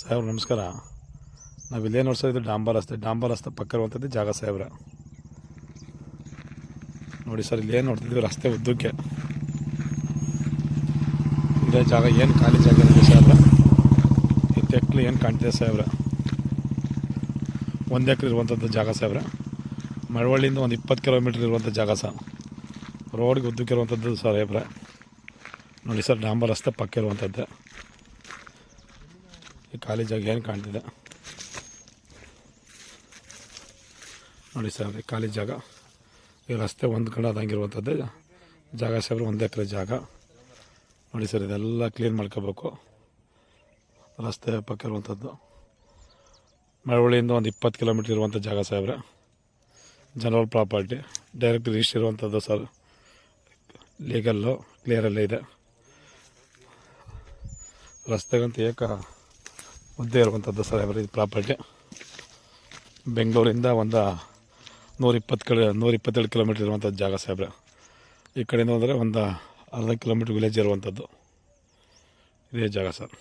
ಸಾಹೇಬ್ರ ನಮಸ್ಕಾರ. ನಾವು ಇಲ್ಲೇ ನೋಡ್ಸೋ ಇದು ಡಾಂಬರ್ ರಸ್ತೆ ಪಕ್ಕ ಇರುವಂಥದ್ದು ಜಾಗ ಸಾಹೇಬ್ರ. ನೋಡಿ ಸರ್, ಇಲ್ಲೇ ನೋಡ್ತಿದ್ವಿ ರಸ್ತೆ ಉದ್ದಕ್ಕೆ ಇದೇ ಜಾಗ. ಏನು ಖಾಲಿ ಜಾಗ ಇದೆ ಸಾಹೇಬ್ರ, ಇತ್ತೆಕ್ಲು ಏನು ಕಾಣ್ತಿದೆ ಸಾಹೇಬ್ರ. 1 ಎಕರೆ ಇರುವಂಥದ್ದು ಜಾಗ ಸಾಹೇಬ್ರ. ಮಳವಳ್ಳಿಯಿಂದ ಒಂದು 20 ಕಿಲೋಮೀಟ್ರ್ ಇರುವಂಥ ಜಾಗ ಸರ್. ರೋಡ್ಗೆ ಉದ್ದಕ್ಕೆ ಇರುವಂಥದ್ದು ಸಾಹೇಬ್ರ. ನೋಡಿ ಸರ್, ಡಾಂಬರ್ ರಸ್ತೆ ಪಕ್ಕ ಇರುವಂಥದ್ದು ಈ ಖಾಲಿ ಜಾಗ ಏನು ಕಾಣ್ತಿದೆ ನೋಡಿ ಸರ್. ಈ ಖಾಲಿ ಜಾಗ, ಈ ರಸ್ತೆ ಒಂದು ಕಡೆ ಅದಂಗಿರುವಂಥದ್ದು ಜಾಗ ಸಾಹೇಬ್ರ. 1 ಎಕರೆ ಜಾಗ ನೋಡಿ ಸರ್. ಇದೆಲ್ಲ ಕ್ಲೀನ್ ಮಾಡ್ಕೋಬೇಕು. ರಸ್ತೆ ಪಕ್ಕ ಇರುವಂಥದ್ದು ಮಳವಳ್ಳಿಯಿಂದ ಒಂದು 20 ಕಿಲೋಮೀಟ್ರ್ ಇರುವಂಥ ಜಾಗ ಸಾಹೇಬ್ರ. ಜನರಲ್ ಪ್ರಾಪರ್ಟಿ, ಡೈರೆಕ್ಟ್ ರಿಜಿಸ್ಟರ್ ಇರುವಂಥದ್ದು ಸರ್. ಲೀಗಲ್ಲು ಕ್ಲಿಯರಲ್ಲೇ ಇದೆ. ರಸ್ತೆಗಂತ ಉದ್ದೆ ಇರುವಂಥದ್ದು ಸಾಹೇಬ್ರ. ಇದು ಪ್ರಾಪರ್ಟಿ ಬೆಂಗಳೂರಿಂದ ಒಂದು 122 ಕಿಲೋಮೀಟ್ರ್ ಇರುವಂಥದ್ದು ಜಾಗ ಸಾಹೇಬ್ರ. ಈ ಕಡೆಯಿಂದ ಹೋದರೆ ಒಂದು 1/2 ಕಿಲೋಮೀಟ್ರ್ ವಿಲೇಜ್ ಇರುವಂಥದ್ದು ಇದೇ ಜಾಗ ಸರ್.